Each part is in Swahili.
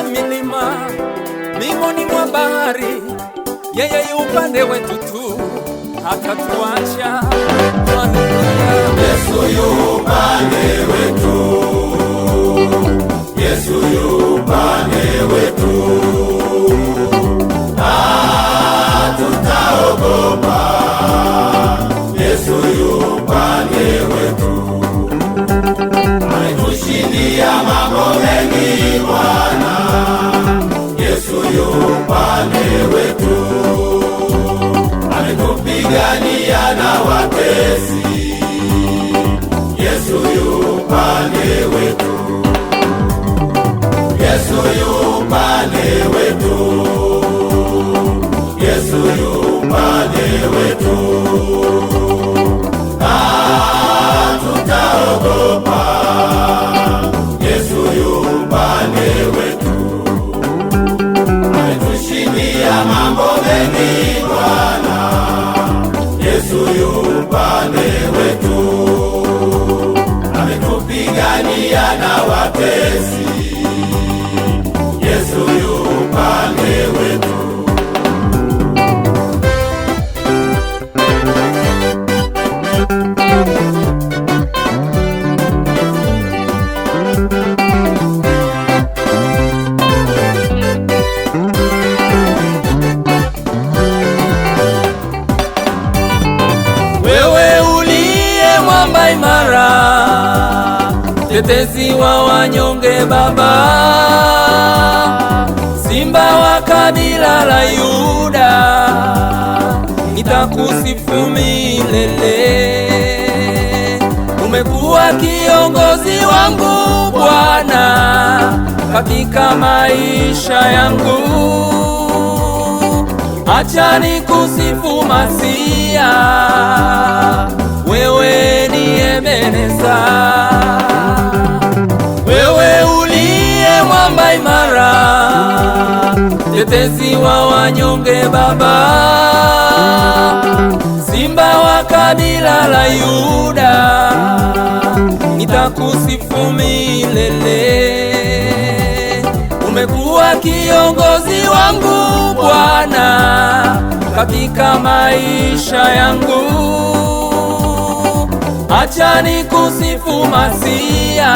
milima, mingoni mwa bahari, yeye yu upande wetu tu, hatatuacha. Yesu yu upande wetu, Yesu yu upande wetu, hatutaogopa. Yesu yu upande wetu, ametushindia mambo mengi Bwana. Yesu yu upande wetu, ametupigania na watesi. Yesu yu upande wetu, Yesu yu upande wetu, Yesu yu upande wetu, hatutaogopa. Yesu yu upande wetu, ametushindia mambo mengi Bwana. Yesu yu upande wetu, ametupigania na watesi. Yesu yu upande wetu. Wewe uliye mwamba imara, tetezi wa wanyonge Baba, simba wa kabila la Yuda, nitakusifu milele. Umekuwa kiongozi wangu Bwana katika maisha yangu, acha nikusifu Masia, wewe ni Ebeneza. Wewe uliye mwamba imara, tetezi wa wanyonge Baba, simba wa kabila la Yuda, nitakusifu milele. Umekuwa kiongozi wangu Bwana katika maisha yangu, acha nikusifu Masia,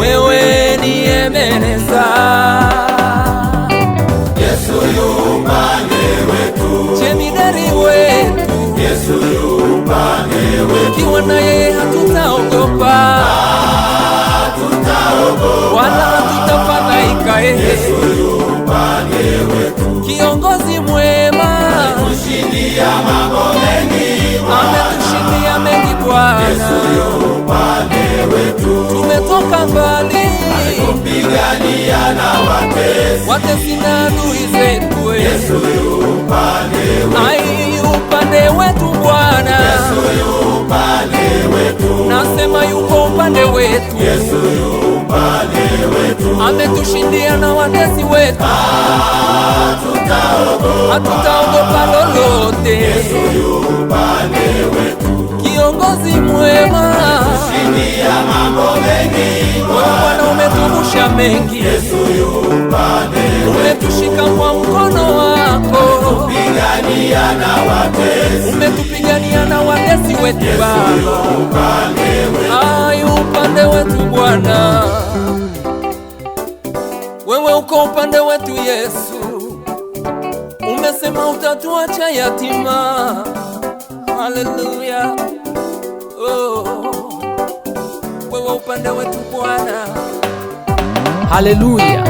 wewe ni Ebeneza. Yesu yu upande wetu, jemidari wetu. Yesu yu upande wetu, Ukiwa na yeye hatutaogopa, wala hatutafadhaika. Yesu yu upande wetu, kiongozi mwema, ametushindia mambo mengi Bwana. ametushindia mengi Bwana. Yesu yu upande wetu, Tumetoka mbali, ametupigania na watesi. watesi na adui zetu. Yesu yu upande wetu, Ai, upande wetu Bwana. Yesu yu upande wetu, Nasema yuko upande wetu. Yesu yu upande wetu, Ametushindia na watesi wetu, hatutaogopa lolote. Yesu yu upande wetu, Kiongozi mwema, ametushindia mambo mengi Bwana umetuvusha mengi. Yesu yu upande wetu, Umetushika kwa mkono wako, pigania na watesi. umetupigania na watesi wetu Baba. Upande wetu, Ai, upande wetu Bwana, wewe uko upande wetu Yesu. Umesema utatuacha yatima. Haleluya. Oh, wewe upande wetu Bwana. Haleluya.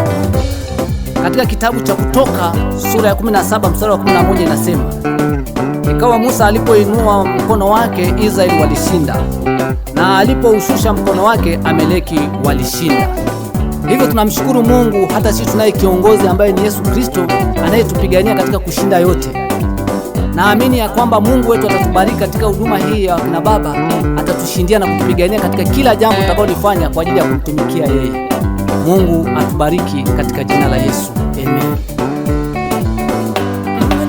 Katika kitabu cha Kutoka sura ya 17 mstari wa 11 inasema, ikawa Musa alipoinua mkono wake Israeli walishinda, na alipoushusha mkono wake Amaleki walishinda. Hivyo tunamshukuru Mungu, hata sisi tunaye kiongozi ambaye ni Yesu Kristo, anayetupigania katika kushinda yote. Naamini ya kwamba Mungu wetu atatubariki katika huduma hii ya kina baba, atatushindia na kutupigania katika kila jambo tutakalolifanya kwa ajili ya kumtumikia yeye. Mungu atubariki katika jina la Yesu. Amen.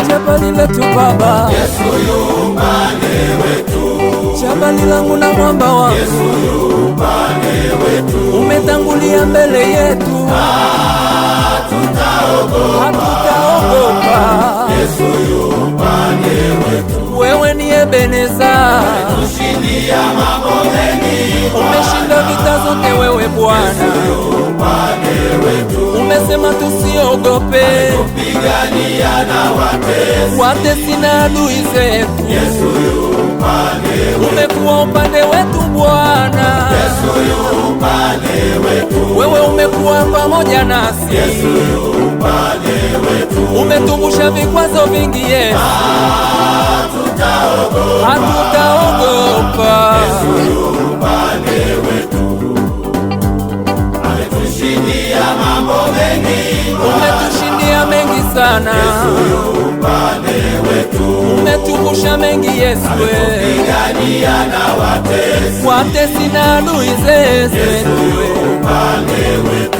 Jabali letu Baba, Yesu yu upande wetu, Jabali langu na mwamba wangu, Yesu yu upande wetu, umetangulia mbele yetu, hatutaogopa. Yesu yu upande wetu, Wewe ni Ebeneza, tushindia mambo mengi, umeshinda vita zote wewe Bwana. upande wetu, Umesema tusiogope, pigania na watesi na adui zetu. Yesu yu upande wetu, Umekuwa upande wetu Bwana, Yesu yu upande wetu, wewe umekuwa pamoja nasi. Yesu yu upande wetu, Umetuvusha vikwazo vingi Yesu, hatutaogopa. Yesu yu upande wetu, ametushindia mambo mengi, Umetushindia mengi sana, upande wetu, umetuvusha mengi Yesu, pigania na watesi na adui zetu. upande wetu.